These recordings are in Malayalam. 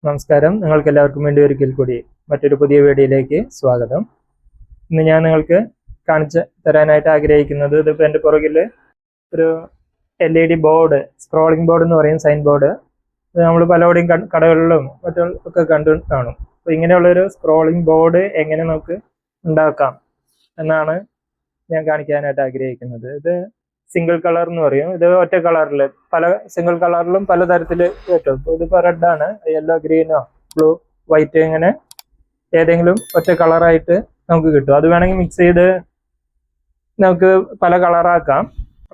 നമസ്കാരം. നിങ്ങൾക്ക് എല്ലാവർക്കും വേണ്ടി ഒരിക്കൽ കൂടി മറ്റൊരു പുതിയ വീഡിയോയിലേക്ക് സ്വാഗതം. ഇന്ന് ഞാൻ നിങ്ങൾക്ക് കാണിച്ചു തരാനായിട്ട് ആഗ്രഹിക്കുന്നത് ഇതിപ്പോൾ എൻ്റെ പുറകിൽ ഒരു LED ബോർഡ്, സ്ക്രോളിംഗ് ബോർഡ് എന്ന് പറയും, സൈൻ ബോർഡ്. ഇത് നമ്മൾ പലവിടെയും കടകളിലും മറ്റും ഒക്കെ കണ്ടു കാണും. അപ്പോൾ ഇങ്ങനെയുള്ളൊരു സ്ക്രോളിംഗ് ബോർഡ് എങ്ങനെ നമുക്ക് ഉണ്ടാക്കാം എന്നാണ് ഞാൻ കാണിക്കാനായിട്ട് ആഗ്രഹിക്കുന്നത്. ഇത് സിംഗിൾ കളർ എന്ന് പറയും. ഇത് ഒറ്റ കളറിൽ പല സിംഗിൾ കളറിലും പലതരത്തിൽ കിട്ടും. ഇതിപ്പോൾ റെഡാണ്, യെല്ലോ, ഗ്രീനോ, ബ്ലൂ, വൈറ്റ്, ഇങ്ങനെ ഏതെങ്കിലും ഒറ്റ കളറായിട്ട് നമുക്ക് കിട്ടും. അത് വേണമെങ്കിൽ മിക്സ് ചെയ്ത് നമുക്ക് പല കളറാക്കാം.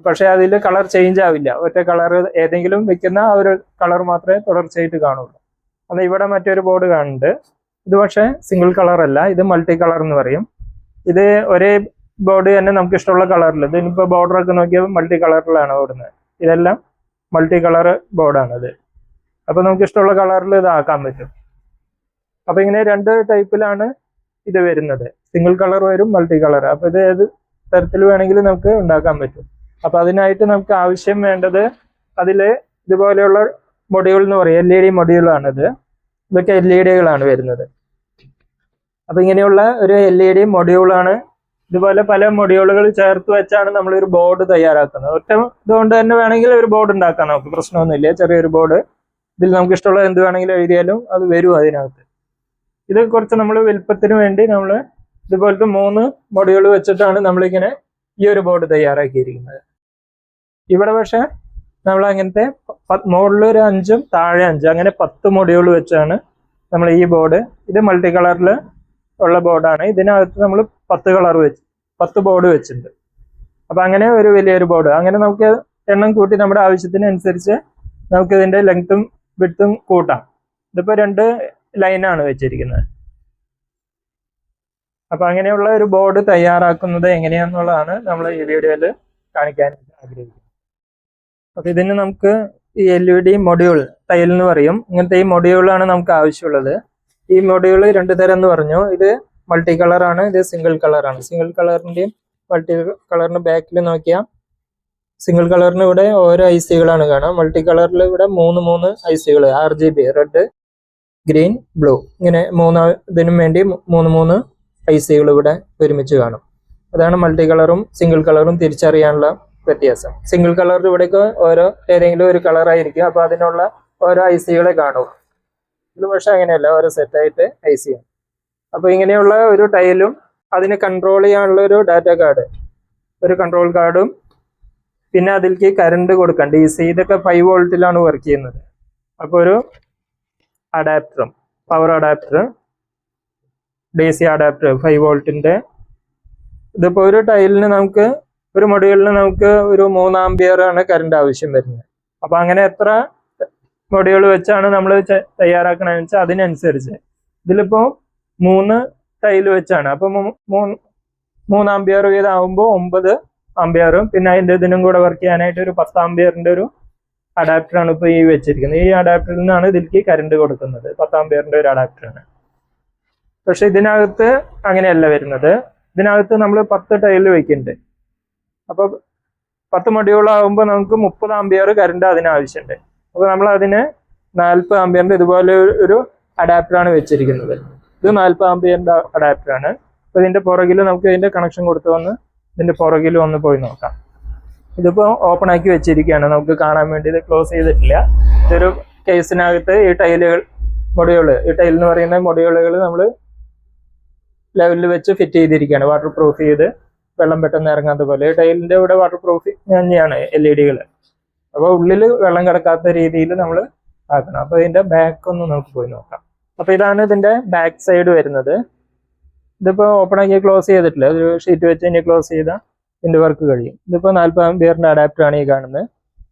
പക്ഷെ അതിൽ കളർ ചേഞ്ച് ആവില്ല. ഒറ്റ കളർ ഏതെങ്കിലും വെക്കുന്ന ആ ഒരു കളർ മാത്രമേ തുടർച്ചയായിട്ട് കാണുള്ളൂ. അത് ഇവിടെ മറ്റൊരു ബോർഡ് കാണുന്നുണ്ട്. ഇത് പക്ഷേ സിംഗിൾ കളർ അല്ല, ഇത് മൾട്ടി കളർ എന്ന് പറയും. ഇത് ഒരേ ബോർഡ് തന്നെ നമുക്ക് ഇഷ്ടമുള്ള കളറിൽ, ഇതിനിപ്പോൾ ബോർഡറൊക്കെ നോക്കിയാൽ മൾട്ടി കളറിലാണ് ഓടുന്നത്. ഇതെല്ലാം മൾട്ടി കളർ ബോർഡാണിത്. അപ്പോൾ നമുക്ക് ഇഷ്ടമുള്ള കളറിൽ ഇതാക്കാൻ പറ്റും. അപ്പോൾ ഇങ്ങനെ രണ്ട് ടൈപ്പിലാണ് ഇത് വരുന്നത്. സിംഗിൾ കളർ വരും, മൾട്ടി കളർ. അപ്പോൾ ഇത് ഏത് തരത്തിൽ വേണമെങ്കിലും നമുക്ക് ഉണ്ടാക്കാൻ പറ്റും. അപ്പോൾ അതിനായിട്ട് നമുക്ക് ആവശ്യം വേണ്ടത് അതിൽ ഇതുപോലെയുള്ള മൊഡ്യൂൾ എന്ന് പറയും, LED മൊഡ്യൂളാണിത്. ഇതൊക്കെ LEDകളാണ് വരുന്നത്. അപ്പോൾ ഇങ്ങനെയുള്ള ഒരു LED മൊഡ്യൂളാണ്. ഇതുപോലെ പല മൊഡ്യൂളുകൾ ചേർത്ത് വെച്ചാണ് നമ്മളൊരു ബോർഡ് തയ്യാറാക്കുന്നത്. ഒറ്റ ഇതുകൊണ്ട് തന്നെ വേണമെങ്കിൽ ഒരു ബോർഡ് ഉണ്ടാക്കാം, നമുക്ക് പ്രശ്നമൊന്നുമില്ല. ചെറിയൊരു ബോർഡ്, ഇതിൽ നമുക്ക് ഇഷ്ടമുള്ള എന്ത് വേണമെങ്കിലും എഴുതിയാലും അത് വരും അതിനകത്ത്. ഇത് കുറച്ച് നമ്മൾ വലുപ്പത്തിന് വേണ്ടി നമ്മൾ ഇതുപോലത്തെ 3 മൊഡ്യൂൾ വെച്ചിട്ടാണ് നമ്മളിങ്ങനെ ഈ ഒരു ബോർഡ് തയ്യാറാക്കിയിരിക്കുന്നത്. ഇവിടെ പക്ഷെ നമ്മൾ അങ്ങനത്തെ മുകളിൽ ഒരു 5ഉം താഴെ 5, അങ്ങനെ 10 മൊഡ്യൂൾ വെച്ചാണ് നമ്മൾ ഈ ബോർഡ്. ഇത് മൾട്ടി കളറിൽ ഉള്ള ബോർഡാണ്. ഇതിനകത്ത് നമ്മൾ 10 ബോർഡ് വെച്ചിട്ടുണ്ട്. അപ്പം അങ്ങനെ ഒരു വലിയൊരു ബോർഡ്, അങ്ങനെ നമുക്ക് എണ്ണം കൂട്ടി നമ്മുടെ ആവശ്യത്തിനനുസരിച്ച് നമുക്ക് ഇതിൻ്റെ ലെങ്ത്തും വിഡ്ത്തും കൂട്ടാം. ഇതിപ്പോൾ 2 ലൈനാണ് വെച്ചിരിക്കുന്നത്. അപ്പം അങ്ങനെയുള്ള ഒരു ബോർഡ് തയ്യാറാക്കുന്നത് എങ്ങനെയാണെന്നുള്ളതാണ് നമ്മൾ ഈ വീഡിയോയിൽ കാണിക്കാനായിട്ട് ആഗ്രഹിക്കുന്നത്. അപ്പം ഇതിന് നമുക്ക് ഈ LED മൊഡ്യൂൾ, ടൈൽ എന്ന് പറയും, ഇങ്ങനത്തെ ഈ മൊഡ്യൂളാണ് നമുക്ക് ആവശ്യമുള്ളത്. ഈ മൊഡ്യൂൾ 2 തരം എന്ന് പറഞ്ഞു. ഇത് മൾട്ടി കളറാണ്, ഇത് സിംഗിൾ കളറാണ്. സിംഗിൾ കളറിൻ്റെയും മൾട്ടി കളറിൻ്റെ ബാക്കിൽ നോക്കിയാൽ സിംഗിൾ കളറിന് ഇവിടെ ഓരോ ICകളാണ് കാണാം. മൾട്ടി കളറിൽ ഇവിടെ 3 ICകൾ, RGB, റെഡ്, ഗ്രീൻ, ബ്ലൂ, ഇങ്ങനെ 3 ഇതിനും വേണ്ടി 3 ICകൾ ഇവിടെ ഒരുമിച്ച് കാണും. അതാണ് മൾട്ടി കളറും സിംഗിൾ കളറും തിരിച്ചറിയാനുള്ള വ്യത്യാസം. സിംഗിൾ കളറിൽ ഇവിടേക്ക് ഏതെങ്കിലും ഒരു കളറായിരിക്കും, അപ്പോൾ അതിനുള്ള ഓരോ ICകളെ കാണും. ഇത് പക്ഷെ അങ്ങനെയല്ല, ഓരോ സെറ്റായിട്ട് IC ആണ്. അപ്പോൾ ഇങ്ങനെയുള്ള ഒരു ടൈലും അതിനെ കൺട്രോൾ ചെയ്യാനുള്ള ഒരു ഡാറ്റ കാർഡ്, ഒരു കൺട്രോൾ കാർഡും, പിന്നെ അതിലേക്ക് കറണ്ട് കൊടുക്കാം, DC. ഇതൊക്കെ 5 വോൾട്ടിലാണ് വർക്ക് ചെയ്യുന്നത്. അപ്പോൾ ഒരു അഡാപ്റ്ററും, പവർ അഡാപ്റ്റർ, DC അഡാപ്റ്റർ 5 വോൾട്ടിൻ്റെ. ഇതിപ്പോൾ ഒരു ടൈലിന് നമുക്ക്, ഒരു മൊഡ്യൂളിന് നമുക്ക് ഒരു 3 ആമ്പിയറാണ് കറണ്ട് ആവശ്യം വരുന്നത്. അപ്പോൾ അങ്ങനെ എത്ര മൊഡ്യൂൾ വെച്ചാണ് നമ്മൾ തയ്യാറാക്കണമെന്ന് വെച്ചാൽ അതിനനുസരിച്ച്. ഇതിലിപ്പോൾ 3 ടൈൽ വെച്ചാണ്. അപ്പം 3 ആമ്പിയർ വീതമാകുമ്പോൾ 9 ആമ്പിയറും, പിന്നെ അതിൻ്റെ ഇതിനും കൂടെ വർക്ക് ചെയ്യാനായിട്ട് ഒരു 10 ആമ്പിയറിൻ്റെ ഒരു അഡാപ്റ്ററാണ് ഇപ്പോൾ ഈ വെച്ചിരിക്കുന്നത്. ഈ അഡാപ്റ്ററിൽ നിന്നാണ് ഇതിലേക്ക് കറണ്ട് കൊടുക്കുന്നത്. 10 ആമ്പിയറിൻ്റെ ഒരു അഡാപ്റ്ററാണ്. പക്ഷെ ഇതിനകത്ത് അങ്ങനെയല്ല വരുന്നത്. ഇതിനകത്ത് നമ്മൾ 10 ടൈൽ വയ്ക്കുന്നുണ്ട്. അപ്പോൾ 10 മൊഡ്യൂളാകുമ്പോൾ നമുക്ക് 30 ആമ്പിയർ കറണ്ട് അതിനാവശ്യമുണ്ട്. അപ്പോൾ നമ്മൾ അതിന് 40 ആമ്പിയറിൻ്റെ ഇതുപോലെ ഒരു അഡാപ്റ്ററാണ് വെച്ചിരിക്കുന്നത്. ഇത് 40 ആമ്പിയറിൻ്റെ അഡാപ്റ്ററാണ്. അപ്പോൾ ഇതിൻ്റെ പുറകിൽ നമുക്ക് ഇതിൻ്റെ കണക്ഷൻ കൊടുത്തു വന്ന് ഇതിൻ്റെ പുറകിൽ ഒന്ന് പോയി നോക്കാം. ഇതിപ്പോൾ ഓപ്പൺ ആക്കി വെച്ചിരിക്കുകയാണ്, നമുക്ക് കാണാൻ വേണ്ടി. ഇത് ക്ലോസ് ചെയ്തിട്ടില്ല. ഇതൊരു കേസിനകത്ത് ഈ ടൈലുകൾ, ഈ ടൈൽ എന്ന് പറയുന്ന മൊഡ്യൂളുകൾ നമ്മൾ ലെവലിൽ വെച്ച് ഫിറ്റ് ചെയ്തിരിക്കുകയാണ്, വാട്ടർ പ്രൂഫ് ചെയ്ത്, വെള്ളം പെട്ടെന്ന് ഇറങ്ങാത്ത പോലെ. ഈ ടൈലിൻ്റെ ഇവിടെ വാട്ടർ പ്രൂഫ് തന്നെയാണ് LEDകൾ. അപ്പോൾ ഉള്ളിൽ വെള്ളം കിടക്കാത്ത രീതിയിൽ നമ്മൾ ആക്കണം. അപ്പോൾ ഇതിൻ്റെ ബാക്ക് ഒന്ന് നമുക്ക് പോയി നോക്കാം. അപ്പോൾ ഇതാണ് ഇതിൻ്റെ ബാക്ക് സൈഡ് വരുന്നത്. ഇതിപ്പോൾ ഓപ്പൺ ആക്കി ക്ലോസ് ചെയ്തിട്ടില്ല, ഒരു ഷീറ്റ് വെച്ച് ഇനി ക്ലോസ് ചെയ്താൽ ഇതിൻ്റെ വർക്ക് കഴിയും. ഇതിപ്പോൾ 40 ആമ്പിയറിൻ്റെ അഡാപ്റ്ററാണ് ഈ കാണുന്നത്.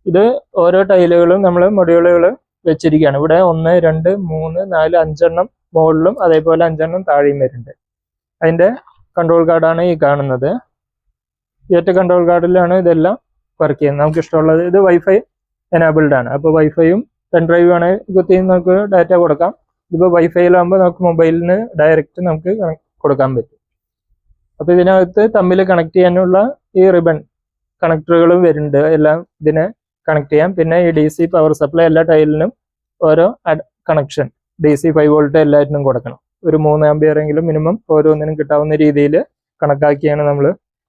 ഇത് ഓരോ ടൈലുകളും നമ്മൾ മൊഡ്യൂളുകൾ വെച്ചിരിക്കുകയാണ്. ഇവിടെ 1, 2, 3, 4, 5 എണ്ണം മുകളിലും അതേപോലെ 5 എണ്ണം താഴെയും വരുന്നുണ്ട്. അതിൻ്റെ കൺട്രോൾ കാർഡാണ് ഈ കാണുന്നത്. ഈ ഒറ്റ കൺട്രോൾ കാർഡിലാണ് ഇതെല്ലാം വർക്ക് ചെയ്യുന്നത്. നമുക്ക് ഇഷ്ടമുള്ളത്, ഇത് വൈഫൈ എനാബിൾഡ് ആണ്. അപ്പോൾ വൈഫൈയും പെൻഡ്രൈവും ആണ് കുത്തി നമുക്ക് ഡാറ്റ കൊടുക്കാം. ഇതിപ്പോൾ വൈഫൈയിലാകുമ്പോൾ നമുക്ക് മൊബൈലിന് ഡയറക്റ്റ് നമുക്ക് കൊടുക്കാൻ പറ്റും. അപ്പോൾ ഇതിനകത്ത് തമ്മിൽ കണക്ട് ചെയ്യാനുള്ള ഈ റിബൺ കണക്ടറുകളും വരുന്നുണ്ട്. എല്ലാം ഇതിനെ കണക്ട് ചെയ്യാം. പിന്നെ ഈ DC പവർ സപ്ലൈ എല്ലാ ടൈലിനും ഓരോ കണക്ഷൻ DC 5 വോൾട്ട് എല്ലാറ്റിനും കൊടുക്കണം. ഒരു 3 ആമ്പിയർ എങ്കിലും മിനിമം ഓരോന്നിനും കിട്ടാവുന്ന രീതിയിൽ കണക്കാക്കിയാണ് നമ്മൾ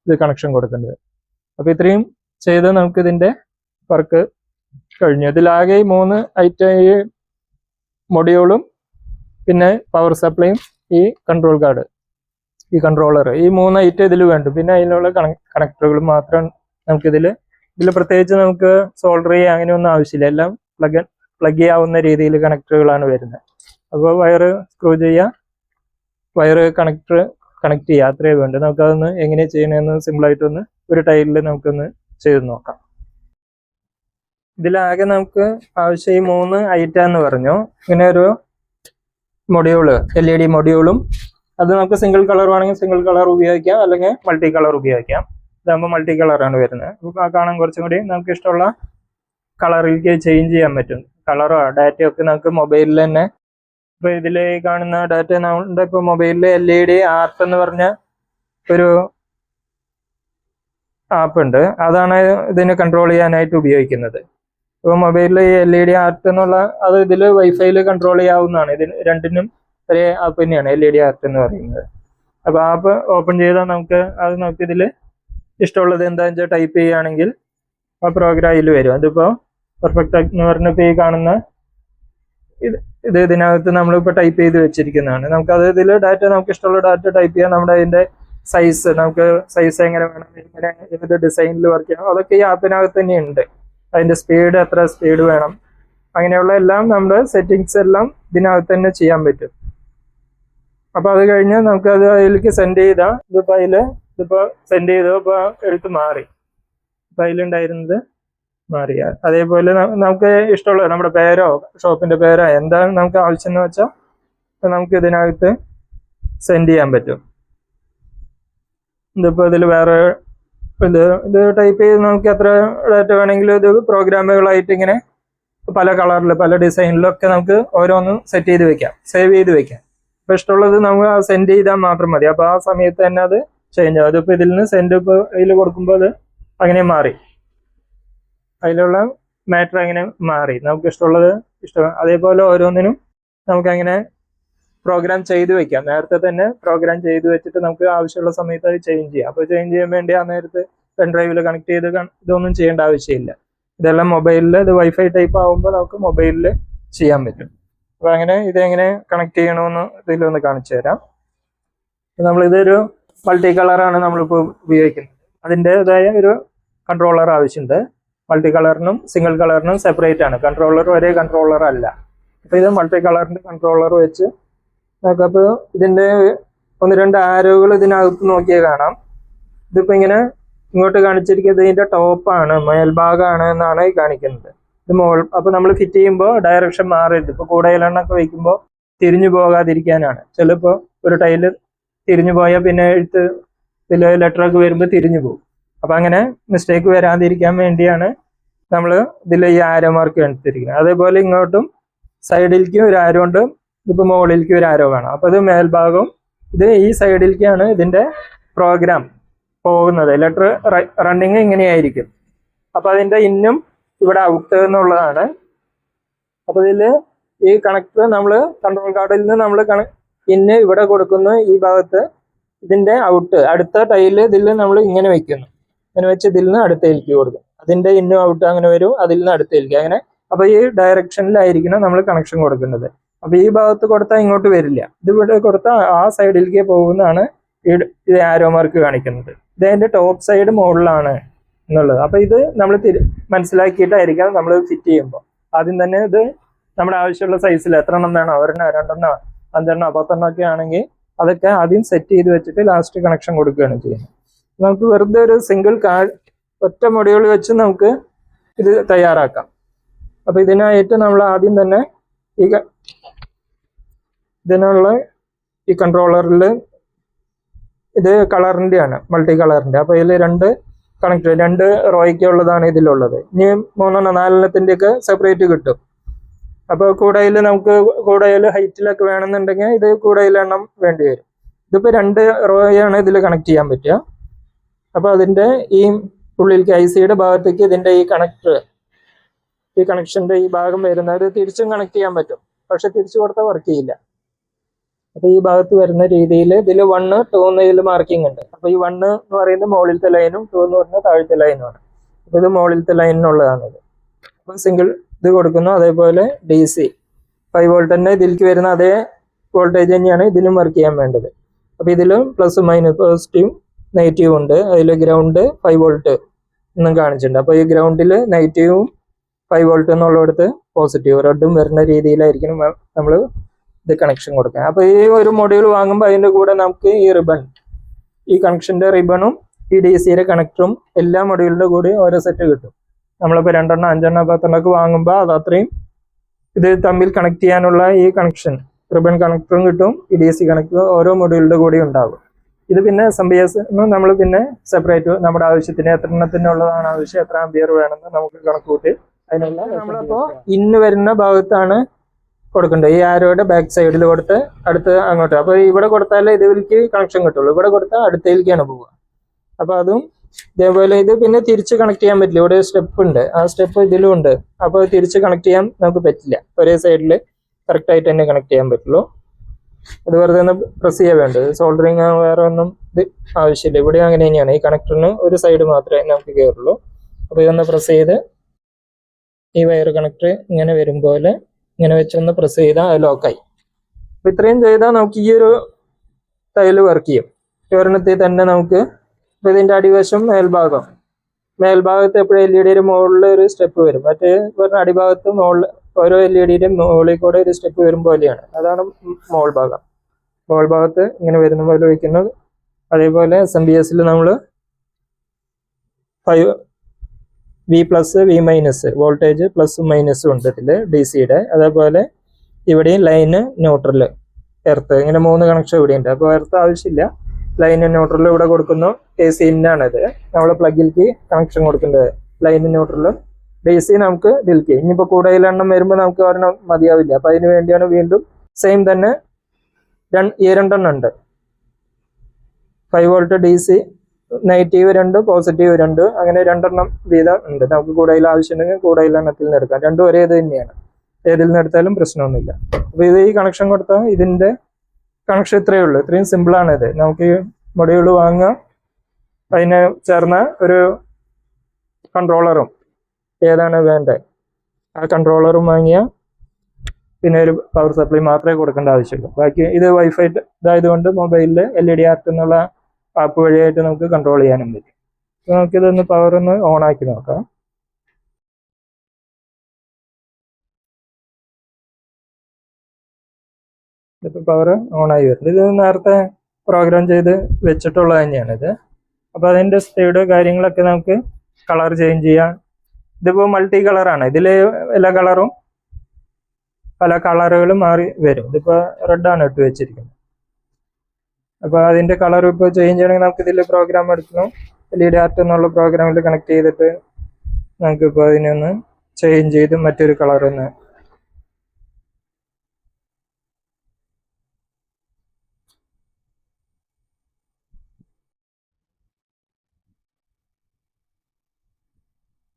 ഇത് കണക്ഷൻ കൊടുക്കേണ്ടത്. അപ്പോൾ ഇത്രയും ചെയ്ത് നമുക്ക് ഇതിൻ്റെ വർക്ക് കഴിഞ്ഞു. ഇതിലാകെ ഈ 3 ഐറ്റം, ഈ മൊഡ്യൂളും പിന്നെ പവർ സപ്ലൈയും ഈ കൺട്രോൾ കാർഡ്, ഈ കൺട്രോളർ, ഈ 3 ഐറ്റം ഇതിൽ വേണ്ടു. പിന്നെ അതിനുള്ള കണക്ടറുകൾ മാത്രം നമുക്കിതിൽ പ്രത്യേകിച്ച് നമുക്ക് സോൾഡർ ചെയ്യുക അങ്ങനെയൊന്നും ആവശ്യമില്ല. എല്ലാം പ്ലഗ് ചെയ്യാവുന്ന രീതിയിൽ കണക്ടറുകളാണ് വരുന്നത്. അപ്പോൾ വയറ് സ്ക്രൂ ചെയ്യുക, വയറ് കണക്ട് ചെയ്യുക, അത്രയേ വേണ്ടു. നമുക്കതൊന്ന് എങ്ങനെ ചെയ്യണമെന്ന് സിമ്പിളായിട്ടൊന്ന് ഒരു ടൈലിൽ നമുക്കൊന്ന് ചെയ്ത് നോക്കാം. ഇതിലാകെ നമുക്ക് ആവശ്യം ഈ 3 ഐറ്റം എന്ന് പറഞ്ഞു. ഇങ്ങനെ ഒരു മൊഡ്യൂള്, LED മൊഡ്യൂളും, അത് നമുക്ക് സിംഗിൾ കളർ വേണമെങ്കിൽ സിംഗിൾ കളർ ഉപയോഗിക്കാം, അല്ലെങ്കിൽ മൾട്ടി കളർ ഉപയോഗിക്കാം. ഇതാകുമ്പോൾ മൾട്ടി കളറാണ് വരുന്നത്. അപ്പോൾ കാണാൻ കുറച്ചും കൂടി നമുക്ക് ഇഷ്ടമുള്ള കളറിലേക്ക് ചേഞ്ച് ചെയ്യാൻ പറ്റും. കളറോ ഡാറ്റയോ ഒക്കെ നമുക്ക് മൊബൈലിൽ തന്നെ. ഇപ്പോൾ ഇതിൽ കാണുന്ന ഡാറ്റ നമ്മുടെ ഇപ്പോൾ മൊബൈലിൽ LED ആർട്ട് എന്ന് പറഞ്ഞ ഒരു ആപ്പ് ഉണ്ട്. അതാണ് ഇതിനെ കൺട്രോൾ ചെയ്യാനായിട്ട് ഉപയോഗിക്കുന്നത്. ഇപ്പോൾ മൊബൈലിൽ ഈ LED ആർട്ട് എന്നുള്ള അത് ഇതിൽ വൈഫൈയിൽ കൺട്രോൾ ചെയ്യാവുന്നതാണ്. ഇതിന് രണ്ടിനും ഒരേ ആപ്പ് തന്നെയാണ് LED ആർട്ട് എന്ന് പറയുന്നത്. അപ്പോൾ ആപ്പ് ഓപ്പൺ ചെയ്താൽ നമുക്കിതിൽ ഇഷ്ടമുള്ളത് എന്താണെന്ന് വെച്ചാൽ ടൈപ്പ് ചെയ്യുകയാണെങ്കിൽ ആ പ്രോഗ്രാം അതിൽ വരും. അതിപ്പോൾ പെർഫെക്റ്റ് എന്ന് പറഞ്ഞപ്പോൾ ഈ കാണുന്ന ഇതിനകത്ത് നമ്മളിപ്പോൾ ടൈപ്പ് ചെയ്ത് വെച്ചിരിക്കുന്നതാണ്. നമുക്കത് ഇതിൽ ഡാറ്റ, നമുക്ക് ഇഷ്ടമുള്ള ഡാറ്റ ടൈപ്പ് ചെയ്യാം. നമ്മുടെ അതിൻ്റെ സൈസ് എങ്ങനെ വേണം, എങ്ങനെ ഏത് ഡിസൈനിൽ വർക്ക് ചെയ്യണം, അതൊക്കെ ഈ ആപ്പിനകത്ത് തന്നെ ഉണ്ട്. അതിൻ്റെ സ്പീഡ്, എത്ര സ്പീഡ് വേണം, അങ്ങനെയുള്ള എല്ലാം നമ്മുടെ സെറ്റിങ്സ് എല്ലാം ഇതിനകത്ത് തന്നെ ചെയ്യാൻ പറ്റും. അപ്പോൾ അത് കഴിഞ്ഞ് നമുക്കത് അതിലേക്ക് സെൻഡ് ചെയ്താൽ ഇതിപ്പോൾ സെൻഡ് ചെയ്തോ, ഇപ്പോൾ എഴുത്ത് മാറി, അപ്പോൾ അതിലുണ്ടായിരുന്നത് മാറി. അതേപോലെ നമുക്ക് ഇഷ്ടമുള്ള നമ്മുടെ പേരോ ഷോപ്പിൻ്റെ പേരോ എന്താണ് നമുക്ക് ആവശ്യം എന്ന് വെച്ചാൽ നമുക്ക് ഇതിനകത്ത് സെൻഡ് ചെയ്യാൻ പറ്റും. ഇതിപ്പോൾ ഇതിൽ വേറെ ഇത് ടൈപ്പ് ചെയ്ത് നമുക്ക് എത്ര ഡാറ്റ വേണമെങ്കിലും ഇത് പ്രോഗ്രാമുകളായിട്ട് ഇങ്ങനെ പല കളറിൽ പല ഡിസൈനിലൊക്കെ നമുക്ക് ഓരോന്നും സെറ്റ് ചെയ്ത് വെക്കാം, സേവ് ചെയ്ത് വെക്കാം. അപ്പോൾ ഇഷ്ടമുള്ളത് നമുക്ക് സെൻഡ് ചെയ്താൽ മാത്രം മതി. അപ്പോൾ ആ സമയത്ത് തന്നെ അത് ചേഞ്ച് ആവും. അതിപ്പോൾ ഇതിൽ നിന്ന് സെൻഡ് ഇപ്പോൾ അതിൽ കൊടുക്കുമ്പോൾ അത് അങ്ങനെ മാറി, അതിലുള്ള മാറ്റർ അങ്ങനെ മാറി. നമുക്ക് ഇഷ്ടമുള്ളത് അതേപോലെ ഓരോന്നിനും നമുക്കങ്ങനെ പ്രോഗ്രാം ചെയ്ത് വെക്കാം. നേരത്തെ തന്നെ പ്രോഗ്രാം ചെയ്ത് വെച്ചിട്ട് നമുക്ക് ആവശ്യമുള്ള സമയത്ത് അത് ചേഞ്ച് ചെയ്യാം. അപ്പോൾ ചേഞ്ച് ചെയ്യാൻ വേണ്ടി ആ നേരത്തെ പെൻഡ്രൈവിൽ കണക്ട് ചെയ്ത് ഇതൊന്നും ചെയ്യേണ്ട ആവശ്യമില്ല. ഇതെല്ലാം മൊബൈലിൽ, ഇത് വൈഫൈ ടൈപ്പ് ആകുമ്പോൾ നമുക്ക് മൊബൈലിൽ ചെയ്യാൻ പറ്റും. അപ്പോൾ അങ്ങനെ ഇതെങ്ങനെ കണക്ട് ചെയ്യണമെന്ന് ഇതിലൊന്ന് കാണിച്ചു തരാം. നമ്മളിതൊരു മൾട്ടി കളറാണ് നമ്മളിപ്പോൾ ഉപയോഗിക്കുന്നത്. അതിൻ്റെതായ ഒരു കൺട്രോളർ ആവശ്യമുണ്ട്. മൾട്ടി കളറിനും സിംഗിൾ കളറിനും സെപ്പറേറ്റ് ആണ്. കൺട്രോളർ ഒരേ കൺട്രോളർ അല്ല. അപ്പോൾ ഇത് മൾട്ടി കളറിൻ്റെ കൺട്രോളർ വെച്ച് നമുക്കപ്പോൾ ഇതിൻ്റെ 1-2 ആരോകൾ ഇതിനകത്ത് നോക്കിയാൽ കാണാം. ഇതിപ്പോൾ ഇങ്ങനെ ഇങ്ങോട്ട് കാണിച്ചിരിക്കുന്നത് ഇതിൻ്റെ ടോപ്പാണ്, മേൽഭാഗമാണ് എന്നാണ് ഈ കാണിക്കുന്നത്. ഇത് അപ്പോൾ നമ്മൾ ഫിറ്റ് ചെയ്യുമ്പോൾ ഡയറക്ഷൻ മാറരുത്. ഇപ്പോൾ കൂടയിലെണ്ണൊക്കെ വയ്ക്കുമ്പോൾ തിരിഞ്ഞു പോകാതിരിക്കാനാണ്. ചിലപ്പോൾ ഒരു ടൈല് തിരിഞ്ഞു പോയാൽ പിന്നെ ഇതിൽ ലെറ്ററൊക്കെ വരുമ്പോൾ തിരിഞ്ഞു പോകും. അപ്പോൾ അങ്ങനെ മിസ്റ്റേക്ക് വരാതിരിക്കാൻ വേണ്ടിയാണ് നമ്മൾ ഇതിൽ ഈ ആരോ മാർക്ക് എടുത്തിരിക്കുന്നത്. അതേപോലെ ഇങ്ങോട്ടും സൈഡിലേക്കും ഒരു ആരോ ഉണ്ട്, ഇതിപ്പോൾ മുകളിലേക്ക് ഒരു ആരോ വേണം. അപ്പോൾ ഇത് മേൽഭാഗം, ഇത് ഈ സൈഡിലേക്കാണ് ഇതിൻ്റെ പ്രോഗ്രാം പോകുന്നത്. ലെറ്റർ റണ്ണിങ് ഇങ്ങനെയായിരിക്കും. അപ്പോൾ അതിൻ്റെ ഇന്നും ഇവിടെ ഔട്ട് എന്നുള്ളതാണ്. അപ്പോൾ ഇതിൽ ഈ കണക്ടർ നമ്മൾ കൺട്രോൾ കാർഡിൽ നിന്ന് നമ്മൾ ഇന്ന് ഇവിടെ കൊടുക്കുന്നു. ഈ ഭാഗത്ത് ഇതിൻ്റെ ഔട്ട് അടുത്ത ടൈല് ഇതിൽ നമ്മൾ ഇങ്ങനെ വെക്കുന്നു. ഇങ്ങനെ വെച്ച് ഇതിൽ നിന്ന് അടുത്തേക്ക് കൊടുക്കും. അതിൻ്റെ ഇന്നും ഔട്ട് അങ്ങനെ വരും, അതിൽ നിന്ന് അടുത്തേക്ക് അങ്ങനെ. അപ്പോൾ ഈ ഡയറക്ഷനിലായിരിക്കണം നമ്മൾ കണക്ഷൻ കൊടുക്കുന്നത്. അപ്പോൾ ഈ ഭാഗത്ത് കൊടുത്താൽ ഇങ്ങോട്ട് വരില്ല, ഇത് ഇവിടെ കൊടുത്താൽ ആ സൈഡിലേക്ക് പോകുന്നതാണ് ഇത് ആരോ മാർക്ക് കാണിക്കുന്നത്. ഇത് അതിൻ്റെ ടോപ്പ് സൈഡ് മുകളിലാണ് എന്നുള്ളത്. അപ്പോൾ ഇത് നമ്മൾ മനസ്സിലാക്കിയിട്ടായിരിക്കാം നമ്മൾ ഫിറ്റ് ചെയ്യുമ്പോൾ. ആദ്യം തന്നെ ഇത് നമ്മുടെ ആവശ്യമുള്ള സൈസിൽ എത്ര എണ്ണം വേണം, 1 2 5 10 ഒക്കെ ആണെങ്കിൽ അതൊക്കെ ആദ്യം സെറ്റ് ചെയ്ത് വെച്ചിട്ട് ലാസ്റ്റ് കണക്ഷൻ കൊടുക്കുകയാണ് ചെയ്യുന്നത്. നമുക്ക് വെറുതെ ഒരു സിംഗിൾ ഒറ്റ മൊഡ്യൂൾ വെച്ച് നമുക്ക് ഇത് തയ്യാറാക്കാം. അപ്പോൾ ഇതിനായിട്ട് നമ്മൾ ആദ്യം തന്നെ ഇതിനുള്ള ഈ കൺട്രോളറിൽ ഇത് കളറിൻ്റെയാണ്, മൾട്ടി കളറിൻ്റെ. അപ്പോൾ ഇതിൽ 2 കണക്ടർ 2 റോയ്ക്കുള്ളതാണ് ഇതിലുള്ളത്. ഇനി 3 4 ഒക്കെ സെപ്പറേറ്റ് കിട്ടും. അപ്പോൾ കൂടയിൽ നമുക്ക് ഹൈറ്റിലൊക്കെ വേണമെന്നുണ്ടെങ്കിൽ ഇത് കൂടയിലെണ്ണം വേണ്ടി വരും. ഇതിപ്പോൾ 2 റോയാണ് ഇതിൽ കണക്ട് ചെയ്യാൻ പറ്റുക. അപ്പോൾ അതിൻ്റെ ഈ ഉള്ളിലേക്ക് IC-യുടെ ഭാഗത്തേക്ക് ഇതിൻ്റെ ഈ കണക്ഷൻ്റെ ഈ ഭാഗം വരുന്നത് തിരിച്ചും കണക്ട് ചെയ്യാൻ പറ്റും. പക്ഷെ തിരിച്ചു കൊടുത്താൽ വർക്ക് ചെയ്യില്ല. അപ്പൊ ഈ ഭാഗത്ത് വരുന്ന രീതിയിൽ ഇതിൽ 1, 2 എന്നതിൽ മാർക്കിംഗ് ഉണ്ട്. അപ്പൊ ഈ 1 എന്ന് പറയുന്നത് മുകളിലത്തെ ലൈനും 2 എന്ന് പറയുന്നത് താഴത്തെ ലൈനുമാണ്. അപ്പൊ ഇത് മുകളിലത്തെ ലൈനിനുള്ളതാണിത്. അപ്പൊ സിംഗിൾ ഇത് കൊടുക്കുന്നു. അതേപോലെ DC 5 വോൾട്ട് തന്നെ ഇതിലേക്ക് വരുന്ന അതേ വോൾട്ടേജ് തന്നെയാണ് ഇതിലും വർക്ക് ചെയ്യാൻ വേണ്ടത്. അപ്പൊ ഇതിലും പ്ലസ് മൈനസ് പോസിറ്റീവ് നെഗറ്റീവ് ഉണ്ട്. അതിൽ ഗ്രൗണ്ട് 5 വോൾട്ട് എന്നും കാണിച്ചിട്ടുണ്ട്. അപ്പൊ ഈ ഗ്രൗണ്ടിൽ നെഗറ്റീവും 5 വോൾട്ട് എന്നുള്ളിടത്ത് പോസിറ്റീവ് റെഡും വരുന്ന രീതിയിലായിരിക്കും നമ്മൾ ഇത് കണക്ഷൻ കൊടുക്കുക. അപ്പൊ ഈ ഒരു മൊഡ്യൂൾ വാങ്ങുമ്പോൾ അതിന്റെ കൂടെ നമുക്ക് ഈ റിബൺ, ഈ കണക്ഷന്റെ റിബണും ഈ DC-യുടെ കണക്ടറും എല്ലാ മൊഡ്യൂളിന്റെ കൂടി ഓരോ സെറ്റ് കിട്ടും. നമ്മളിപ്പോൾ 2 എണ്ണം 5 എണ്ണം 10 എണ്ണമൊക്കെ വാങ്ങുമ്പോൾ അത് അത്രയും ഇത് തമ്മിൽ കണക്ട് ചെയ്യാനുള്ള ഈ കണക്ഷൻ റിബൺ കണക്ടറും കിട്ടും. ഈ DC കണക്ടർ ഓരോ മൊഡ്യൂളിന്റെ കൂടി ഉണ്ടാകും. ഇത് പിന്നെ SMPS നമ്മൾ പിന്നെ സെപ്പറേറ്റ് നമ്മുടെ ആവശ്യത്തിന് എത്ര എണ്ണത്തിനുള്ളതാണ് ആവശ്യം, എത്ര ആംപിയർ വേണമെന്ന് നമുക്ക് കണക്കൂട്ടി അതിനുള്ള നമ്മളിപ്പോൾ ഇന്ന് വരുന്ന ഭാഗത്താണ് കൊടുക്കേണ്ടത്. ഈ ആരോയുടെ ബാക്ക് സൈഡിൽ കൊടുത്ത് അടുത്ത് അങ്ങോട്ട്. അപ്പോൾ ഇവിടെ കൊടുത്താലേ ഇതിലേക്ക് കണക്ഷൻ കിട്ടുള്ളൂ. ഇവിടെ കൊടുത്താൽ അടുത്തേക്കാണ് പോവുക. അപ്പോൾ അതും ഇതേപോലെ ഇത് പിന്നെ തിരിച്ച് കണക്ട് ചെയ്യാൻ പറ്റില്ല. ഇവിടെ സ്റ്റെപ്പ് ഉണ്ട്, ആ സ്റ്റെപ്പ് ഇതിലും ഉണ്ട്. അപ്പോൾ തിരിച്ച് കണക്ട് ചെയ്യാൻ നമുക്ക് പറ്റില്ല. ഒരേ സൈഡിൽ കറക്റ്റ് ആയിട്ട് തന്നെ കണക്ട് ചെയ്യാൻ പറ്റുള്ളൂ. അത് വെറുതെ ഒന്ന് പ്രസ് ചെയ്യാൻ വേണ്ടത്. സോൾഡറിങ് വേറെ ഒന്നും ഇത് ആവശ്യമില്ല. ഇവിടെ അങ്ങനെ തന്നെയാണ്. ഈ കണക്ടറിന് ഒരു സൈഡ് മാത്രമേ നമുക്ക് കയറുള്ളൂ. അപ്പോൾ ഇതൊന്ന് പ്രസ് ചെയ്ത് ഈ വയർ കണക്ടർ ഇങ്ങനെ വരുമ്പോലെ ഇങ്ങനെ വെച്ചൊന്ന് പ്രസ് ചെയ്താൽ അത് ലോക്കായി. അപ്പോൾ ഇത്രയും ചെയ്താൽ നമുക്ക് ഈ ഒരു ടൈല് വർക്ക് ചെയ്യും. ഒരെണ്ണത്തിൽ തന്നെ നമുക്ക്. അപ്പോൾ ഇതിൻ്റെ അടിവശം മേൽഭാഗത്ത് എപ്പോഴും LED മുകളിൽ ഒരു സ്റ്റെപ്പ് വരും. മറ്റേ പറഞ്ഞ അടിഭാഗത്ത് മുകളിൽ ഓരോ LED മുകളിൽ കൂടെ ഒരു സ്റ്റെപ്പ് വരും പോലെയാണ്. അതാണ് മോൾ ഭാഗത്ത് ഇങ്ങനെ വരുന്ന പോലെ വയ്ക്കുന്നത്. അതേപോലെ SMPS നമ്മൾ V+V- വോൾട്ടേജ് പ്ലസും മൈനസും ഉണ്ട് ഇതിൽ DC-യുടെ. അതേപോലെ ഇവിടെയും ലൈന് ന്യൂട്രൽ എർത്ത് ഇങ്ങനെ 3 കണക്ഷൻ ഇവിടെ ഉണ്ട്. അപ്പോൾ എർത്ത് ആവശ്യമില്ല. ലൈന് ന്യൂട്രൽ ഇവിടെ കൊടുക്കുന്നു. AC ഇന്നാണ് ഇത് നമ്മൾ പ്ലഗിലേക്ക് കണക്ഷൻ കൊടുക്കേണ്ടത്. ലൈന് ന്യൂട്രലും DC നമുക്ക് ഇതിലേക്ക്. ഇനിയിപ്പോൾ കൂടുതൽ എണ്ണം വരുമ്പോൾ നമുക്ക് ഒരെണ്ണം മതിയാവില്ല. അപ്പോൾ അതിന് വേണ്ടിയാണ് വീണ്ടും സെയിം തന്നെ ഈ 2 എണ്ണം ഉണ്ട്. 5 വോൾട്ട് DC നെഗറ്റീവ് 2 പോസിറ്റീവ് 2 അങ്ങനെ 2 എണ്ണം വീതം ഉണ്ട്. നമുക്ക് കൂടുതൽ ആവശ്യമുണ്ടെങ്കിൽ കൂടുതൽ എണ്ണത്തിൽ നിന്ന് എടുക്കാം. രണ്ടും ഒരേ ഇത് തന്നെയാണ്. ഏതിൽ നിന്ന് എടുത്താലും പ്രശ്നമൊന്നുമില്ല. അപ്പോൾ ഇത് ഈ കണക്ഷൻ കൊടുത്താൽ ഇതിൻ്റെ കണക്ഷൻ ഇത്രയേ ഉള്ളൂ. ഇത്രയും സിമ്പിളാണ് ഇത്. നമുക്ക് ഈ മൊഡ്യൂൾ വാങ്ങാം. അതിന് ചേർന്ന ഒരു കൺട്രോളറും ഏതാണ് വേണ്ടത് ആ കൺട്രോളറും വാങ്ങിയാൽ പിന്നെ ഒരു പവർ സപ്ലൈ മാത്രമേ കൊടുക്കേണ്ട ആവശ്യമുള്ളൂ. ബാക്കി ഇത് വൈഫൈ ഇതായതുകൊണ്ട് മൊബൈലിൽ LED ആർട്ട് എന്നുള്ള ആപ്പ് വഴിയായിട്ട് നമുക്ക് കൺട്രോൾ ചെയ്യാനും പറ്റും. അപ്പോൾ നമുക്കിതൊന്ന് പവർ ഒന്ന് ഓൺ ആക്കി നോക്കാം. ഇതിപ്പോൾ പവർ ഓൺ ആയി വരുന്നത്. ഇത് നേരത്തെ പ്രോഗ്രാം ചെയ്ത് വെച്ചിട്ടുള്ളത് തന്നെയാണിത്. അപ്പോൾ അതിൻ്റെ സ്പീഡ് കാര്യങ്ങളൊക്കെ നമുക്ക് കളർ ചേഞ്ച് ചെയ്യാം. ഇതിപ്പോൾ മൾട്ടി കളറാണ്. ഇതിൽ എല്ലാ കളറും പല കളറുകളും മാറി വരും. ഇതിപ്പോൾ റെഡാണ് ഇട്ട് വെച്ചിരിക്കുന്നത്. അപ്പോൾ അതിൻ്റെ കളർ ഇപ്പോൾ ചേഞ്ച് ചെയ്യണമെങ്കിൽ നമുക്ക് ഇതിൽ പ്രോഗ്രാം എടുക്കണം. LED ആർട്ട് എന്നുള്ള പ്രോഗ്രാമിൽ കണക്ട് ചെയ്തിട്ട് നമുക്കിപ്പോൾ അതിനൊന്ന് ചേഞ്ച് ചെയ്ത് മറ്റൊരു കളറൊന്ന്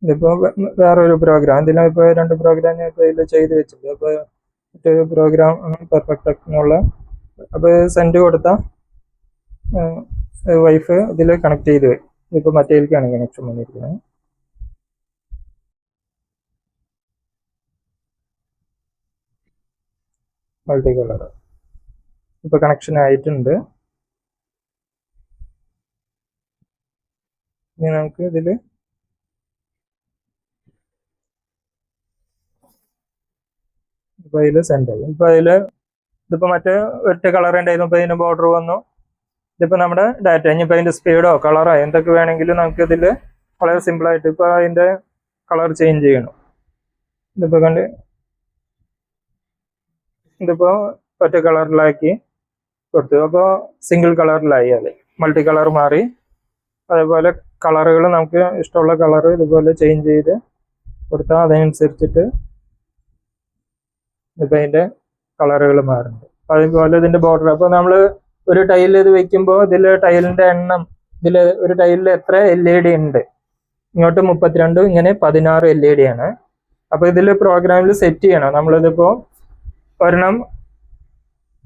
ഇതിപ്പോൾ വേറൊരു പ്രോഗ്രാം ഇതിലിപ്പോൾ 2 പ്രോഗ്രാം ഞാൻ ഇപ്പോൾ ഇതിൽ ചെയ്ത് വെച്ചത്. അപ്പോൾ മറ്റൊരു പ്രോഗ്രാം പെർഫെക്റ്റ് എന്നുള്ള. അപ്പോൾ സെൻഡ് കൊടുത്താൽ വൈഫ് ഇതിൽ കണക്ട് ചെയ്ത് വരും. ഇപ്പോൾ മറ്റേതിലേക്കാണ് കണക്ഷൻ വന്നിരിക്കുന്നത്. മൾട്ടി കളർ ഇപ്പോൾ കണക്ഷൻ ആയിട്ടുണ്ട്. ഇനി നമുക്ക് ഇതിൽ ഇപ്പോൾ അതിൽ സെൻഡ് ആയി. ഇപ്പോൾ അതിൽ ഇതിപ്പോൾ മറ്റേ ഒറ്റ കളർ ഉണ്ടായിരുന്നു. ഇപ്പോൾ ഇതിന് ബോർഡർ വന്നു. ഇതിപ്പോൾ നമ്മുടെ ഡാറ്റ ഇനിയിപ്പോൾ അതിൻ്റെ സ്പീഡോ കളറോ എന്തൊക്കെ വേണമെങ്കിലും നമുക്ക് ഇതിൽ വളരെ സിമ്പിളായിട്ട് ഇപ്പോൾ അതിൻ്റെ കളർ ചേഞ്ച് ചെയ്യണം. ഇതിപ്പോൾ ഇതിപ്പോൾ ഒറ്റ കളറിലാക്കി കൊടുത്തു. അപ്പോൾ സിംഗിൾ കളറിലായി. അത് മൾട്ടി കളർ മാറി. അതേപോലെ കളറുകൾ നമുക്ക് ഇഷ്ടമുള്ള കളർ ഇതുപോലെ ചേഞ്ച് ചെയ്ത് കൊടുത്താൽ അതനുസരിച്ചിട്ട് ഇപ്പം അതിൻ്റെ കളറുകൾ മാറുന്നുണ്ട്. അതുപോലെ ഇതിൻ്റെ ബോർഡർ. അപ്പോൾ നമ്മൾ ഒരു ടൈൽ ഇത് വെക്കുമ്പോൾ ഇതിൽ ടൈലിൻ്റെ എണ്ണം ഇതിൽ ഒരു ടൈലിൽ എത്ര LED ഉണ്ട്, ഇങ്ങോട്ട് 32 ഇങ്ങനെ 16 LED ആണ്. അപ്പോൾ ഇതിൽ പ്രോഗ്രാമിൽ സെറ്റ് ചെയ്യണം. നമ്മളിതിപ്പോൾ ഒരെണ്ണം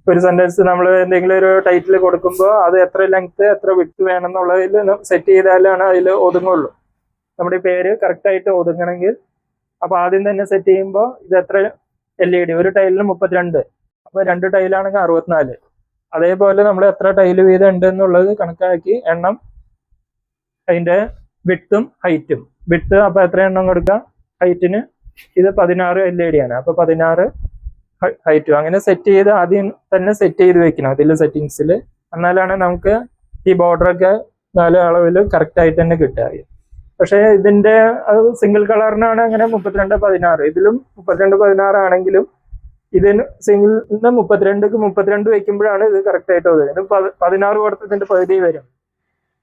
ഒരു സെന്റൻസ് നമ്മൾ എന്തെങ്കിലും ഒരു ടൈറ്റിൽ കൊടുക്കുമ്പോൾ അത് എത്ര ലെങ്ത് എത്ര വിഡ്ത് വേണം എന്നുള്ളതിൽ സെറ്റ് ചെയ്താലാണ് അതിൽ ഒതുങ്ങുള്ളൂ. നമ്മുടെ ഈ പേര് കറക്റ്റായിട്ട് ഒതുങ്ങണമെങ്കിൽ അപ്പോൾ ആദ്യം തന്നെ സെറ്റ് ചെയ്യുമ്പോൾ ഇത് എത്ര LED, ഒരു ടൈലിന് 32, അപ്പോൾ 2 ടൈലാണെങ്കിൽ 64. അതേപോലെ നമ്മൾ എത്ര ടൈല് വീതം ഉണ്ട് എന്നുള്ളത് കണക്കാക്കി എണ്ണം, അതിൻ്റെ വിഡ്ത്തും ഹൈറ്റും. വിഡ്ത്ത് അപ്പോൾ എത്ര എണ്ണം കൊടുക്കുക, ഹൈറ്റിന് ഇത് 16 LED ആണ്, അപ്പോൾ 16 ഹൈറ്റും. അങ്ങനെ സെറ്റ് ചെയ്ത് ആദ്യം തന്നെ സെറ്റ് ചെയ്ത് വെക്കണം അതിൽ സെറ്റിങ്സിൽ. എന്നാലാണ് നമുക്ക് ഈ ബോർഡറൊക്കെ 4 അളവിൽ കറക്റ്റായിട്ട് തന്നെ കിട്ടുക. പക്ഷേ ഇതിൻ്റെ സിംഗിൾ കളറിനാണ് അങ്ങനെ 32-16. ഇതിലും 32-16 ആണെങ്കിലും ഇതിന് സിംഗിളിന് 32ക്ക് 32 വെക്കുമ്പോഴാണ് ഇത് കറക്റ്റായിട്ട് വരിക. ഇത് 16 കൊടുത്തതിൻ്റെ പകുതി വരും.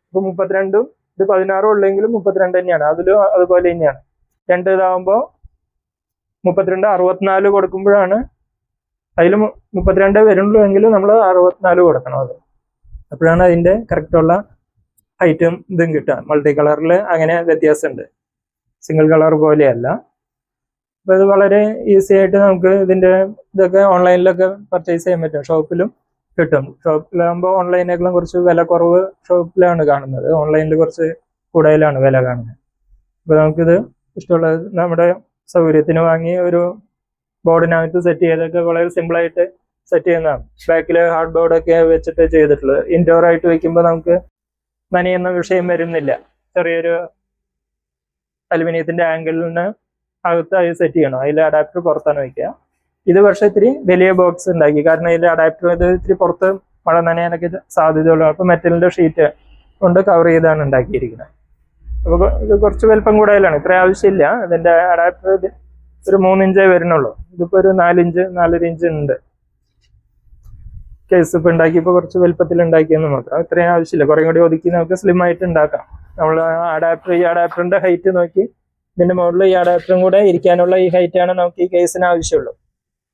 ഇപ്പൊ 32ഉം ഇത് 16 ഉള്ളെങ്കിലും 32 തന്നെയാണ്. അതിലും അതുപോലെ തന്നെയാണ്. 2 ഇതാവുമ്പോൾ 32 64 കൊടുക്കുമ്പോഴാണ് അതിൽ 32 വരുള്ളൂ എങ്കിലും നമ്മൾ 64 കൊടുക്കണം. അത് അപ്പോഴാണ് അതിൻ്റെ കറക്റ്റുള്ള ഹൈറ്റും ഇതും കിട്ടുക. മൾട്ടി കളറിൽ അങ്ങനെ വ്യത്യാസമുണ്ട്, സിംഗിൾ കളർ പോലെയല്ല. അപ്പോൾ ഇത് വളരെ ഈസി ആയിട്ട് നമുക്ക് ഇതിൻ്റെ ഇതൊക്കെ ഓൺലൈനിലൊക്കെ പർച്ചേസ് ചെയ്യാൻ പറ്റും. ഷോപ്പിലും കിട്ടും. ഷോപ്പിലാകുമ്പോൾ ഓൺലൈനേക്കാളും കുറച്ച് വില കുറവ് ഷോപ്പിലാണ് കാണുന്നത്, ഓൺലൈനിൽ കുറച്ച് കൂടുതലാണ് വില കാണുന്നത്. അപ്പോൾ നമുക്കിത് ഇഷ്ടമുള്ളത് നമ്മുടെ സൗകര്യത്തിന് വാങ്ങി ഒരു ബോർഡിനകത്ത് സെറ്റ് ചെയ്തൊക്കെ വളരെ സിമ്പിളായിട്ട് സെറ്റ് ചെയ്യുന്നതാണ്. ബാക്കിൽ ഹാർഡ് ബോർഡൊക്കെ വെച്ചിട്ട് ചെയ്തിട്ടുള്ളത്. ഇൻഡോർ ആയിട്ട് വെക്കുമ്പോൾ നമുക്ക് നനയുന്ന വിഷയം വരുന്നില്ല. ചെറിയൊരു അലുമിനിയത്തിൻ്റെ ആംഗിളിന് അകത്ത് അത് സെറ്റ് ചെയ്യണം. അതിൽ അഡാപ്റ്റർ പുറത്താണ് വയ്ക്കുക. ഇത് പക്ഷേ ഇത്തിരി വലിയ ബോക്സ് ഉണ്ടാക്കി, കാരണം ഇതിൽ അഡാപ്റ്റർ ഇത് ഇത്തിരി പുറത്ത് മഴ നനയാനൊക്കെ സാധ്യതയുള്ളൂ. അപ്പോൾ മെറ്റലിൻ്റെ ഷീറ്റ് കൊണ്ട് കവർ ചെയ്താണ് ഉണ്ടാക്കിയിരിക്കുന്നത്. അപ്പോൾ ഇത് കുറച്ച് വലിപ്പം കൂടുതലാണ്, ഇത്ര ആവശ്യമില്ല. ഇതിൻ്റെ അഡാപ്റ്റർ ഒരു 3 ഇഞ്ചേ വരുന്നുള്ളൂ. ഇതിപ്പോൾ ഒരു 4 ഇഞ്ച് 4.5 ഇഞ്ച് ഉണ്ട്. കേസ് ഇപ്പോൾ ഉണ്ടാക്കിയപ്പോൾ കുറച്ച് വലുപ്പത്തിൽ ഉണ്ടാക്കിയെന്ന് മാത്രം, ഇത്രയും ആവശ്യമില്ല. കുറേ കൂടി ഒതുക്കി നമുക്ക് സ്ലിം ആയിട്ട് ഉണ്ടാക്കാം. നമ്മൾ ഈ അഡാപ്റ്ററിൻ്റെ ഹൈറ്റ് നോക്കി ഇതിൻ്റെ മുകളിൽ ഈ അഡാപ്റ്ററും കൂടെ ഇരിക്കാനുള്ള ഈ ഹൈറ്റാണ് നമുക്ക് ഈ കേസിന് ആവശ്യമുള്ളൂ.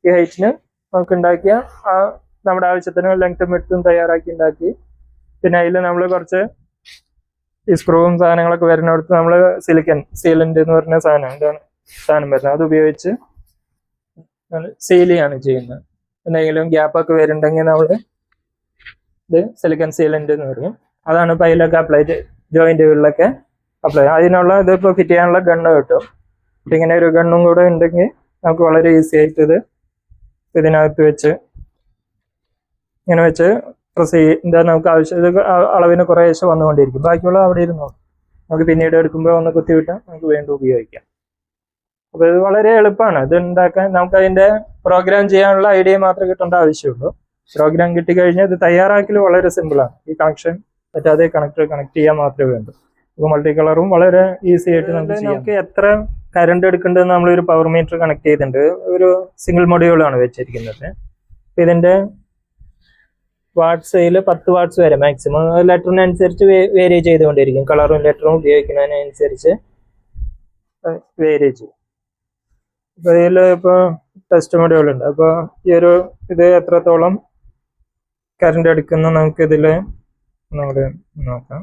ഈ ഹൈറ്റിന് നമുക്ക് ഉണ്ടാക്കിയ നമ്മുടെ ആവശ്യത്തിന് ലെങ്ത്തും വിഡ്ത്തും തയ്യാറാക്കി ഉണ്ടാക്കി. പിന്നെ അതിൽ നമ്മൾ കുറച്ച് ഈ സ്ക്രൂവും സാധനങ്ങളൊക്കെ വരുന്നിടത്ത് നമ്മൾ സീലന്റ് എന്ന് പറഞ്ഞ സാധനം വരുന്നത്, അത് ഉപയോഗിച്ച് സീൽ ചെയ്യാണ് ചെയ്യുന്നത്. എന്തെങ്കിലും ഗ്യാപ്പൊക്കെ വരുന്നുണ്ടെങ്കിൽ നമ്മൾ ഇത് സിലിക്കൺ സീലന്റ് എന്ന് പറയും. അതാണ് ഇപ്പോൾ അതിലൊക്കെ അപ്ലൈ ജോയിന്റുകളിലൊക്കെ അപ്ലൈ. അതിനുള്ള ഇതിപ്പോൾ ഫിറ്റ് ചെയ്യാനുള്ള ഗണ്ണ് കിട്ടും. ഇങ്ങനെ ഒരു ഗണ്ണും കൂടെ ഉണ്ടെങ്കിൽ നമുക്ക് വളരെ ഈസി ആയിട്ട് ഇത് ഇതിനകത്ത് വെച്ച് ഇങ്ങനെ വെച്ച് പ്രസ് ചെയ്താൽ നമുക്ക് ആവശ്യം ഇത് അളവിന് കുറേശ്ശെ വന്നുകൊണ്ടിരിക്കും. ബാക്കിയുള്ള അവിടെ ഇരുന്നോ, നമുക്ക് പിന്നീട് എടുക്കുമ്പോൾ ഒന്ന് കുത്തിവിട്ടാൽ നമുക്ക് വീണ്ടും ഉപയോഗിക്കാം. അപ്പോൾ ഇത് വളരെ എളുപ്പമാണ് ഇത് ഉണ്ടാക്കാൻ. നമുക്ക് അതിൻ്റെ പ്രോഗ്രാം ചെയ്യാനുള്ള ഐഡിയ മാത്രമേ കിട്ടേണ്ട ആവശ്യമുള്ളൂ. പ്രോഗ്രാം കിട്ടിക്കഴിഞ്ഞാൽ ഇത് തയ്യാറാക്കൽ വളരെ സിമ്പിളാണ്. ഈ കണക്ഷൻ പറ്റാതെ കണക്ട് ചെയ്യാൻ മാത്രമേ വേണ്ടൂ. അപ്പോൾ മൾട്ടി കളറും വളരെ ഈസി ആയിട്ട് നമുക്ക് എത്ര കറണ്ട് എടുക്കേണ്ടതെന്ന് നമ്മളൊരു പവർ മീറ്റർ കണക്ട് ചെയ്തിട്ടുണ്ട്. ഒരു സിംഗിൾ മൊഡ്യൂളാണ് വെച്ചിരിക്കുന്നത്. അപ്പോൾ ഇതിൻ്റെ വാട്ട്സിൽ 10 വാട്ട്സ് വരെ മാക്സിമം, ലെറ്ററിനനുസരിച്ച് വേരി ചെയ്തുകൊണ്ടിരിക്കും. കളറും ലെറ്ററും ഉപയോഗിക്കുന്നതിനനുസരിച്ച് വേരി ചെയ്യും. അപ്പോൾ ഇതിൽ ഇപ്പോൾ ടെസ്റ്റ് മൊഡ്യൂളുണ്ട്. അപ്പോൾ ഈ ഒരു ഇത് എത്രത്തോളം കറണ്ട് എടുക്കുന്നു നമുക്കിതിൽ നമ്മുടെ നോക്കാം.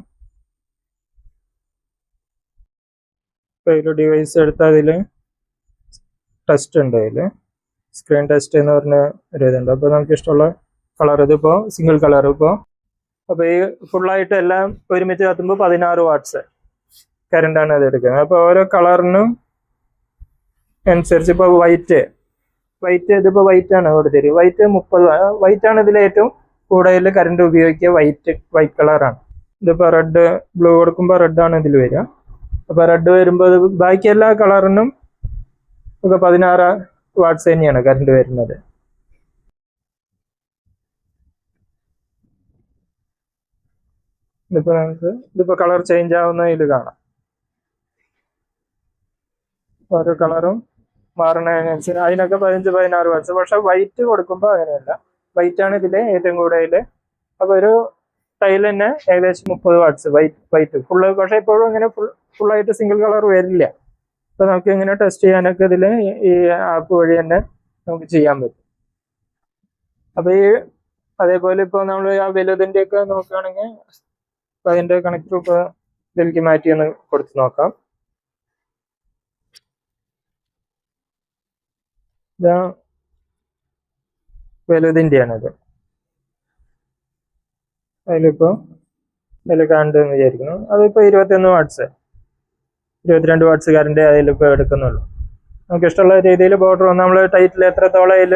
ഇപ്പോൾ ഇതിൽ ഡിവൈസ് എടുത്താൽ അതിൽ ടെസ്റ്റ് ഉണ്ട്, അതിൽ സ്ക്രീൻ ടെസ്റ്റ് എന്ന് പറഞ്ഞ ഒരു ഇതുണ്ട്. അപ്പോൾ നമുക്ക് ഇഷ്ടമുള്ള കളർ, ഇതിപ്പോൾ സിംഗിൾ കളർ. അപ്പോൾ ഈ ഫുള്ളായിട്ട് എല്ലാം ഒരുമിച്ച് കത്തുമ്പോൾ 16 വാട്ട്സ് കറണ്ടാണ് അത് എടുക്കുന്നത്. അപ്പോൾ ഓരോ കളറിനും അനുസരിച്ച് ഇപ്പോൾ വൈറ്റ് ഇതിപ്പോൾ വൈറ്റ് ആണ് കൊടുത്തിരിക്കുക. വൈറ്റ് 30, വൈറ്റ് ആണ് ഇതിൽ ഏറ്റവും കൂടുതൽ കറണ്ട് ഉപയോഗിക്കുക. വൈറ്റ് കളറാണ്. ഇതിപ്പോൾ റെഡ് ബ്ലൂ കൊടുക്കുമ്പോൾ റെഡാണ് ഇതിൽ വരിക. അപ്പോൾ റെഡ് വരുമ്പോൾ ബാക്കി എല്ലാ കളറിനും ഒക്കെ 16 വാട്ട്സ് തന്നെയാണ് കറണ്ട് വരുന്നത്. ഇതിപ്പോൾ കളർ ചേഞ്ച് ആവുന്നതിൽ കാണാം. ഓരോ കളറും മാറുന്നതിനനുസരിച്ച് അതിനൊക്കെ 15-16 വാട്ട്സ്. പക്ഷെ വൈറ്റ് കൊടുക്കുമ്പോൾ അങ്ങനെയല്ല, വൈറ്റ് ആണ് ഇതിൽ ഏറ്റവും കൂടുതൽ. അപ്പോൾ ഒരു ടൈൽ തന്നെ ഏകദേശം 30 വാട്ട്സ് വൈറ്റ് ഫുള്ള്. പക്ഷേ ഇപ്പോഴും ഇങ്ങനെ ഫുള്ളായിട്ട് സിംഗിൾ കളർ വരില്ല. അപ്പോൾ നമുക്ക് ഇങ്ങനെ ടെസ്റ്റ് ചെയ്യാനൊക്കെ ഇതിൽ ഈ ആപ്പ് വഴി തന്നെ നമുക്ക് ചെയ്യാൻ പറ്റും. അപ്പോൾ അതേപോലെ ഇപ്പോൾ നമ്മൾ ആ വലുതിൻ്റെയൊക്കെ നോക്കുകയാണെങ്കിൽ അപ്പോൾ അതിൻ്റെ കണക്ടർ ഇപ്പോൾ ഇതിലേക്ക് മാറ്റിയൊന്ന് കൊടുത്ത് നോക്കാം. വലുതിൻ്റെയാണിത്. അതിലിപ്പോൾ ഇതിൽ കണ്ടെന്ന് വിചാരിക്കുന്നു. അതിപ്പോൾ 21 വാട്ട്സ് 22 വാട്ട്സ് കറണ്ട് അതിലിപ്പോൾ എടുക്കുന്നുള്ളൂ. നമുക്ക് ഇഷ്ടമുള്ള രീതിയിൽ ബോർഡർ വന്ന് നമ്മൾ ടൈറ്റിൽ എത്രത്തോളം അതിൽ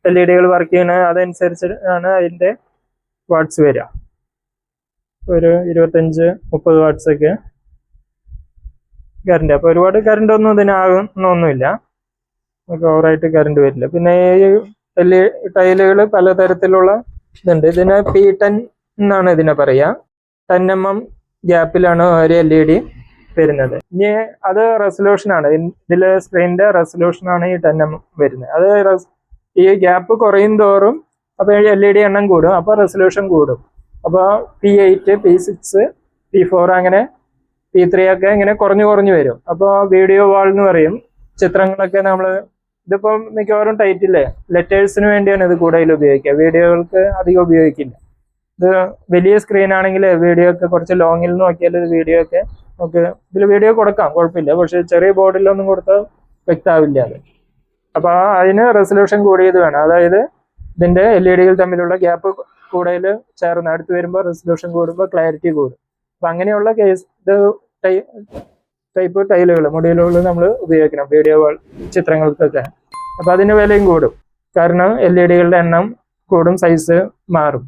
LED വർക്ക് ചെയ്യണത് അതനുസരിച്ച് ആണ് അതിൻ്റെ വാട്ട്സ് വരിക. ഒരു 25-30 വാട്ട്സ് ഒക്കെ കറണ്ട്. അപ്പോൾ ഒരുപാട് കറണ്ട് ഒന്നും ഇതിനാകുന്നൊന്നുമില്ല, നമുക്ക് ഓവറായിട്ട് കറണ്ട് വരില്ല. പിന്നെ ഈ ടൈലുകൾ പലതരത്തിലുള്ള ഇതുണ്ട്. ഇതിന് P10 എന്നാണ് ഇതിനെ പറയുക. 10 mm ഗ്യാപ്പിലാണ് ഒരു LED വരുന്നത്. ഇനി അത് റെസൊല്യൂഷനാണ്, ഇതിൽ സ്ക്രീനിന്റെ റെസൊല്യൂഷനാണ് ഈ 10 mm വരുന്നത്. അത് ഈ ഗ്യാപ്പ് കുറയും തോറും അപ്പോൾ LED എണ്ണം കൂടും, അപ്പോൾ റെസൊല്യൂഷൻ കൂടും. അപ്പോൾ P8, P6, P4 അങ്ങനെ P3 ഒക്കെ ഇങ്ങനെ കുറഞ്ഞു വരും. അപ്പോൾ വീഡിയോ വാൾ എന്ന് പറയും. ചിത്രങ്ങളൊക്കെ നമ്മൾ ഇതിപ്പോൾ മിക്കവാറും ടൈറ്റില്ലേ ലെറ്റേഴ്സിന് വേണ്ടിയാണ് ഇത് കൂടുതൽ ഉപയോഗിക്കുക, വീഡിയോകൾക്ക് അധികം ഉപയോഗിക്കില്ല. ഇത് വലിയ സ്ക്രീൻ ആണെങ്കിൽ വീഡിയോ ഒക്കെ കുറച്ച് ലോങ്ങിൽ നോക്കിയാൽ ഇത് വീഡിയോ ഒക്കെ നമുക്ക് ഇതിൽ വീഡിയോ കൊടുക്കാം, കുഴപ്പമില്ല. പക്ഷെ ചെറിയ ബോർഡിലൊന്നും കൊടുത്താൽ വ്യക്തമാവില്ല അത്. അപ്പോൾ അതിന് റെസൊല്യൂഷൻ കൂടിയത് വേണം. അതായത് ഇതിന്റെ LED തമ്മിലുള്ള ഗ്യാപ്പ് കൂടുതൽ ചേർന്ന് അടുത്ത് വരുമ്പോൾ റെസൊല്യൂഷൻ കൂടുമ്പോൾ ക്ലാരിറ്റി കൂടും. അപ്പം അങ്ങനെയുള്ള കേസ് ഇത് ടൈപ്പ് ടൈലുകൾ മൊഡ്യൂളുകൾ നമ്മൾ ഉപയോഗിക്കണം വീഡിയോ ചിത്രങ്ങൾക്കൊക്കെ. അപ്പം അതിന് വിലയും കൂടും, കാരണം LED എണ്ണം കൂടും, സൈസ് മാറും.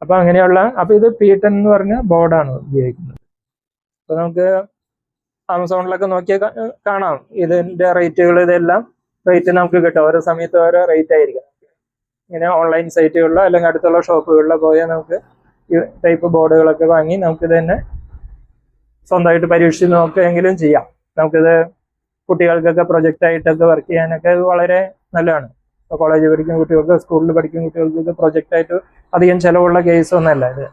അപ്പം അങ്ങനെയുള്ള ഇത് P10 എന്ന് പറഞ്ഞ ബോർഡാണ് ഉപയോഗിക്കുന്നത്. അപ്പോൾ നമുക്ക് ആമസോണിലൊക്കെ നോക്കിയാൽ കാണാം ഇതിൻ്റെ റേറ്റുകൾ. ഇതെല്ലാം റേറ്റ് നമുക്ക് കിട്ടും, ഓരോ സമയത്ത് ഓരോ റേറ്റ് ആയിരിക്കും. ഇങ്ങനെ ഓൺലൈൻ സൈറ്റുകളിലോ അല്ലെങ്കിൽ അടുത്തുള്ള ഷോപ്പുകളിലോ പോയാൽ നമുക്ക് ഈ ടൈപ്പ് ബോർഡുകളൊക്കെ വാങ്ങി നമുക്കിത് തന്നെ സ്വന്തമായിട്ട് പരീക്ഷിച്ച് നോക്കുകയെങ്കിലും ചെയ്യാം. നമുക്കിത് കുട്ടികൾക്കൊക്കെ പ്രൊജക്റ്റായിട്ടൊക്കെ വർക്ക് ചെയ്യാനൊക്കെ വളരെ നല്ലതാണ്. ഇപ്പോൾ കോളേജിൽ പഠിക്കുന്ന കുട്ടികൾക്ക്, സ്കൂളിൽ പഠിക്കുന്ന കുട്ടികൾക്ക് പ്രൊജക്റ്റായിട്ട് അധികം ചിലവുള്ള കേസൊന്നുമല്ല ഇത്.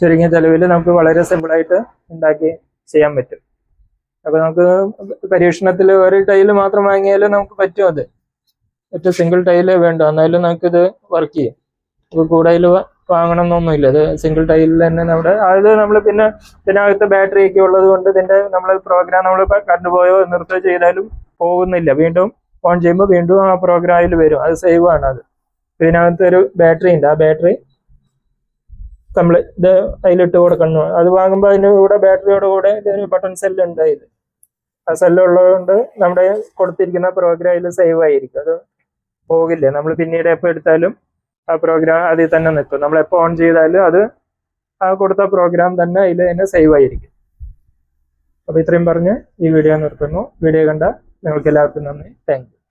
ചുരുങ്ങിയ ചിലവിൽ നമുക്ക് വളരെ സിമ്പിളായിട്ട് ഉണ്ടാക്കി ചെയ്യാൻ പറ്റും. അപ്പോൾ നമുക്ക് പരീക്ഷണത്തിൽ ഒരു ടൈല് മാത്രം വാങ്ങിയാലും നമുക്ക് പറ്റും. അത് ഏറ്റവും സിംഗിൾ ടൈല് വേണ്ട, എന്നാലും നമുക്കിത് വർക്ക് ചെയ്യും. അപ്പോൾ കൂടുതൽ വാങ്ങണം എന്നൊന്നുമില്ല, ഇത് സിംഗിൾ ടൈലിൽ തന്നെ നമ്മൾ പിന്നെ ഇതിനകത്ത് ബാറ്ററി ഒക്കെ ഉള്ളത് കൊണ്ട് ഇതിന്റെ പ്രോഗ്രാം നമ്മൾ കണ്ടുപോയോ നിർത്തുകയോ ചെയ്താലും പോകുന്നില്ല. വീണ്ടും ഓൺ ചെയ്യുമ്പോൾ വീണ്ടും ആ പ്രോഗ്രാം അതിൽ വരും, അത് സേവ് ആണ്. അത് ഇതിനകത്ത് ഒരു ബാറ്ററി ഉണ്ട്, ആ ബാറ്ററി നമ്മൾ ഇത് അതിലിട്ട് കൊടുക്കണം. അത് വാങ്ങുമ്പോൾ അതിൻ്റെ കൂടെ ബാറ്ററിയോട് കൂടെ ഇതൊരു ബട്ടൺ സെല്ലുണ്ട്. അതിൽ ആ സെല്ലുള്ളത് കൊണ്ട് നമ്മുടെ കൊടുത്തിരിക്കുന്ന പ്രോഗ്രാം അതിൽ സേവ് ആയിരിക്കും, അത് പോകില്ല. നമ്മൾ പിന്നീട് എപ്പോൾ എടുത്താലും ആ പ്രോഗ്രാം അതിൽ തന്നെ നിൽക്കും. നമ്മൾ എപ്പോൾ ഓൺ ചെയ്താലും അത് ആ കൊടുത്ത പ്രോഗ്രാം തന്നെ അതിൽ തന്നെ സേവ് ആയിരിക്കും. അപ്പോൾ ഇത്രയും പറഞ്ഞ് ഈ വീഡിയോ നിർത്തുന്നു. വീഡിയോ കണ്ട നിങ്ങൾക്ക് എല്ലാവർക്കും നന്ദി. Thank you.